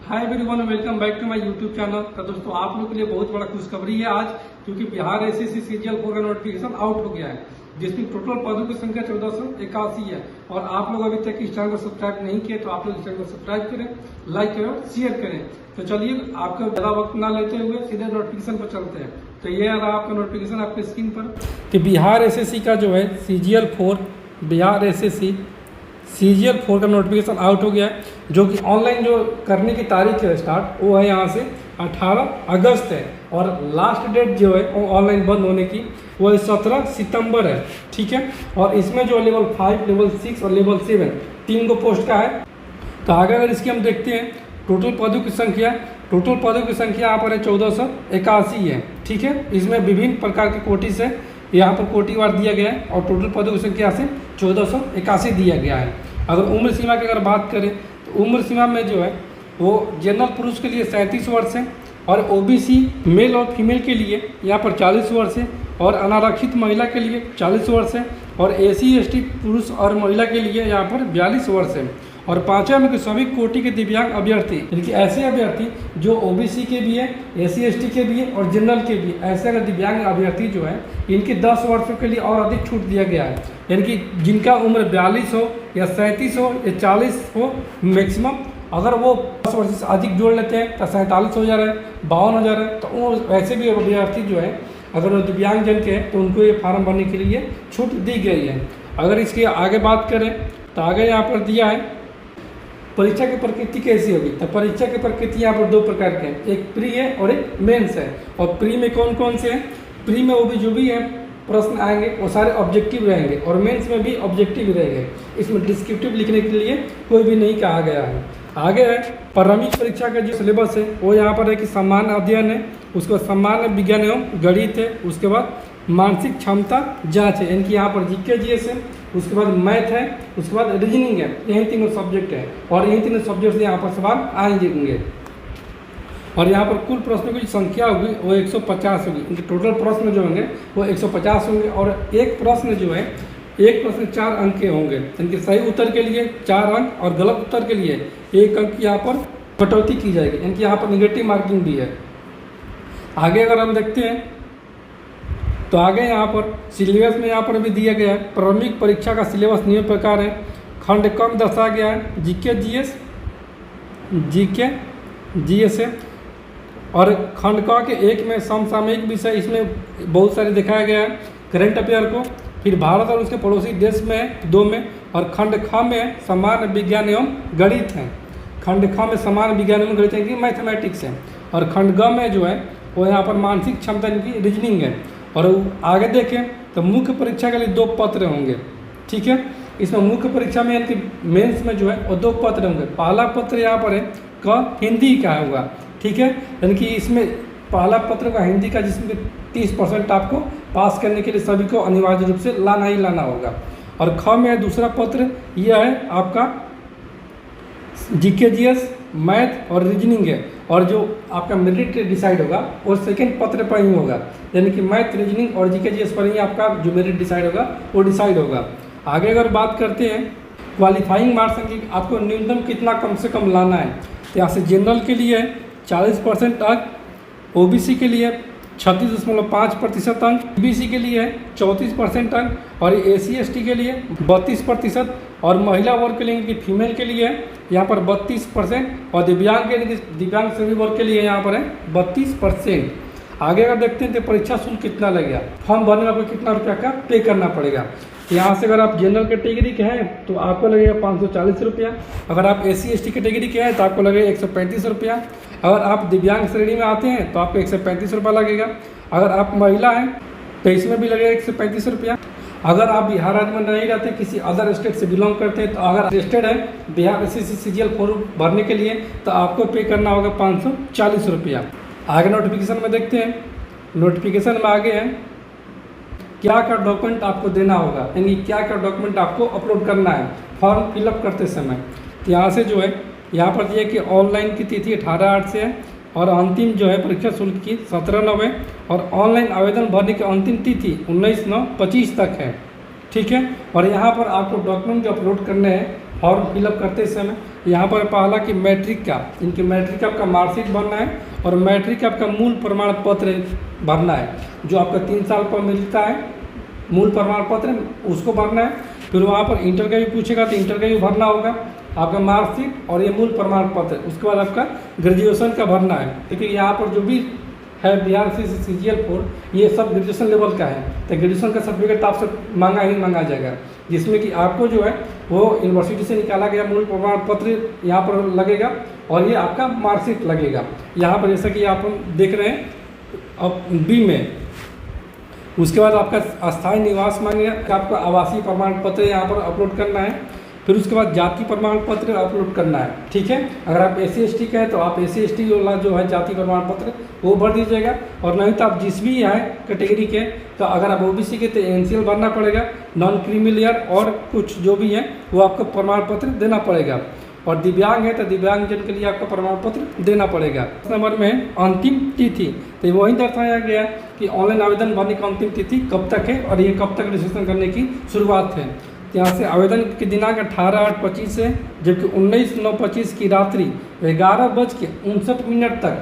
Hi everyone, welcome back to my YouTube channel. तो दोस्तों आप लोग के लिए बहुत बड़ा खुशखबरी है आज, क्योंकि बिहार एसएससी सीजीएल 4 का नोटिफिकेशन आउट हो गया है, जिसमें टोटल पदों की संख्या 1481 है। और आप लोग अभी तक इस चैनल को सब्सक्राइब नहीं किए तो आप लोग इस चैनल को सब्सक्राइब करें, लाइक करें और शेयर करें। तो चलिए आपका ज्यादा वक्त ना लेते हुए सीधे नोटिफिकेशन पर चलते हैं। तो ये रहा आपका नोटिफिकेशन आपके स्क्रीन पर। तो बिहार एसएससी का जो है सीजीएल 4 बिहार एसएससी सीजीएल 4 का नोटिफिकेशन आउट हो गया है, जो कि ऑनलाइन जो करने की तारीख है स्टार्ट वो है यहाँ से 18 अगस्त है, और लास्ट डेट जो है वो ऑनलाइन बंद होने की वो 17 सितंबर है। ठीक है, और इसमें जो लेवल 5, लेवल 6 और लेवल 7 तीन को पोस्ट का है। तो आगे अगर इसकी हम देखते हैं टोटल पदों की संख्या यहाँ पर है 1481 है। ठीक है, इसमें विभिन्न प्रकार के कोटि से यहाँ पर कोटिवार दिया गया है, और टोटल पदों की संख्या से 1481 दिया गया है। अगर उम्र सीमा की अगर बात करें तो उम्र सीमा में जो है वो जनरल पुरुष के लिए 37 वर्ष है, और ओबीसी मेल और फीमेल के लिए यहाँ पर 40 वर्ष है, और अनारक्षित महिला के लिए 40 वर्ष है, और एसी एसटी पुरुष और महिला के लिए यहाँ पर 42 वर्ष है। और पांचवा में सभी कोटि के दिव्यांग अभ्यर्थी, यानी कि ऐसे अभ्यर्थी जो ओबीसी के भी है, एसी एसटी के भी है और जनरल के भी, ऐसे अगर दिव्यांग अभ्यर्थी जो है इनके 10 वर्षों के लिए और अधिक छूट दिया गया है। यानी कि जिनका उम्र 42 हो या 37 हो या 40 हो मैक्सिमम, अगर वो 10 वर्ष से अधिक जोड़ लेते हैं तो 47 हो जा रहा है, 52 हो जा रहा है। तो वो वैसे भी अभ्यर्थी जो है अगर वो दिव्यांग जन के हैं तो उनको ये फार्म भरने के लिए छूट दी गई है। अगर इसकी आगे बात करें तो आगे यहाँ पर दिया है परीक्षा की प्रकृति कैसी होगी। तो परीक्षा की प्रकृति यहाँ पर 2 प्रकार के हैं, एक प्री है और एक मेंस है। और प्री में कौन कौन से हैं? प्री में वो भी जो भी है प्रश्न आएंगे वो सारे ऑब्जेक्टिव रहेंगे, और मेंस में भी ऑब्जेक्टिव रहेंगे। इसमें डिस्क्रिप्टिव लिखने के लिए कोई भी नहीं कहा गया है। आगे है प्रारंभिक परीक्षा का जो सिलेबस है वो यहाँ पर है कि सामान्य अध्ययन है, उसके बाद सामान्य विज्ञान एवं गणित है, उसके बाद मानसिक क्षमता जांच है, यानी कि यहाँ पर जीके जीएस है, उसके बाद मैथ है, उसके बाद रीजनिंग है। यही तीनों सब्जेक्ट है, और यही तीनों सब्जेक्ट से यहाँ पर सवाल आएंगे। और यहाँ पर कुल प्रश्नों की संख्या होगी वो 150 होगी। इनके टोटल प्रश्न जो होंगे वो 150 होंगे, और एक प्रश्न जो है एक प्रश्न 4 अंक के होंगे। यानी कि सही उत्तर के लिए 4 अंक और गलत उत्तर के लिए 1 अंक यहाँ पर कटौती की जाएगी, यानी कि यहाँ पर निगेटिव मार्किंग भी है। आगे अगर हम देखते हैं तो आगे यहाँ पर सिलेबस में यहाँ पर भी दिया गया है। प्रारंभिक परीक्षा का सिलेबस निम्न प्रकार है। खंड कम दर्शाया गया है जीके जीएस है, और खंड क के 1 में समसामयिक विषय, इसमें बहुत सारे दिखाया गया है करंट अफेयर को। फिर भारत और उसके पड़ोसी देश में 2 में, और खंड ख में सामान्य विज्ञान एवं गणित है। खंड ख में सामान्य विज्ञान एवं गणित यानी मैथमेटिक्स है, और खंड ग में जो है वो यहाँ पर मानसिक क्षमता यानी कि रीजनिंग है। और आगे देखें तो मुख्य परीक्षा के लिए 2 पत्र होंगे। ठीक है, इसमें मुख्य परीक्षा में यानी कि मेंस में जो है वो 2 पत्र होंगे। पहला पत्र यहाँ पर है हिंदी का होगा। ठीक है, यानी कि इसमें पहला पत्र का हिंदी का, जिसमें 30% आपको पास करने के लिए सभी को अनिवार्य रूप से लाना ही लाना होगा। और ख में दूसरा पत्र यह है आपका जीके जीएस, मैथ और रीजनिंग है, और जो आपका मेरिट डिसाइड होगा वो सेकंड पत्र पर ही होगा। यानी कि मैथ, रीजनिंग और जीके जीएस पर ही आपका जो मेरिट डिसाइड होगा वो डिसाइड होगा। आगे अगर बात करते हैं क्वालिफाइंग मार्क्स की आपको न्यूनतम कितना कम से कम लाना है, तो यहाँ से जनरल के लिए 40% अंक, ओबीसी के लिए 36.5% अंक, बीसी के लिए 34% अंक, और एसी एसटी के लिए 32%, और महिला वर्ग के लिए फीमेल के लिए यहाँ पर 32%, और दिव्यांग सभी वर्ग के लिए यहाँ पर है 32%। आगे अगर देखते हैं तो परीक्षा शुल्क कितना लगेगा, फॉर्म भरने में आपको कितना रुपया का पे करना पड़ेगा। यहाँ से अगर आप जनरल कैटेगरी के हैं तो आपको लगेगा 540 रुपया, अगर आप एसी एसटी कैटेगरी के हैं तो आपको लगेगा 135 रुपया, अगर आप दिव्यांग श्रेणी में आते हैं तो आपको 135 रुपया लगेगा, अगर आप महिला हैं तो इसमें भी लगेगा 135 रुपया। अगर आप बिहार राज्य में नहीं रहते, किसी अदर स्टेट से बिलोंग करते हैं, तो अगर रजिस्टर्ड है बिहार एसएससी सीजीएल 4 भरने के लिए तो आपको पे करना होगा 540 रुपया। आगे नोटिफिकेशन में देखते हैं। नोटिफिकेशन में आगे है क्या क्या डॉक्यूमेंट आपको देना होगा, यानी क्या क्या डॉक्यूमेंट आपको अपलोड करना है फॉर्म फिलअप करते समय। तो यहाँ से जो है यहाँ पर दिए कि ऑनलाइन की तिथि 18/8 से है, और अंतिम जो है परीक्षा शुल्क की 17/9 है, और ऑनलाइन आवेदन भरने की अंतिम तिथि 19/9/25 तक है। ठीक है। और यहाँ पर आपको डॉक्यूमेंट जो अपलोड करने हैं फॉर्म फिलअप करते समय, यहाँ पर पहला कि मैट्रिक का, इनके मैट्रिक आपका मार्कशीट भरना है और मैट्रिक आपका मूल प्रमाण पत्र भरना है, जो आपका 3 साल पर मिलता है मूल प्रमाण पत्र, उसको भरना है। फिर वहाँ पर इंटर का भी पूछेगा तो इंटर का भी भरना होगा, आपका मार्कशीट और ये मूल प्रमाण पत्र। उसके बाद आपका ग्रेजुएशन का भरना है, क्योंकि यहाँ पर जो भी है बिहार CGL कोड ये सब ग्रेजुएशन लेवल का है, तो ग्रेजुएशन का सर्टिफिकेट आपसे मांगा ही मांगा जाएगा, जिसमें कि आपको जो है वो यूनिवर्सिटी से निकाला गया मूल प्रमाण पत्र यहाँ पर लगेगा और ये आपका मार्कशीट लगेगा। यहाँ पर जैसा कि आप देख रहे हैं अब B में, उसके बाद आपका अस्थायी निवास मांगेगा, आपका आवासीय प्रमाण पत्र यहाँ पर अपलोड करना है। फिर उसके बाद जाति प्रमाण पत्र अपलोड करना है, ठीक है। अगर आप SC/ST का है तो आप SC/ST वाला जो है जाति प्रमाण पत्र वो भर दीजिएगा, और नहीं तो आप जिस भी है कैटेगरी के, तो अगर आप OBC के तो NCL भरना पड़ेगा, नॉन क्रीमिलियर और कुछ जो भी है वो आपको प्रमाण पत्र देना पड़ेगा। और दिव्यांग है तो दिव्यांगजन के लिए आपको प्रमाण पत्र देना पड़ेगा। इस नंबर में अंतिम तिथि, तो वही दर्शाया गया कि ऑनलाइन आवेदन भरने की अंतिम तिथि कब तक है और ये कब तक रजिस्ट्रेशन करने की शुरुआत है। यहाँ से आवेदन की दिनांक 18/8/25 है, जबकि 19/9/25 की रात्रि 11:59 तक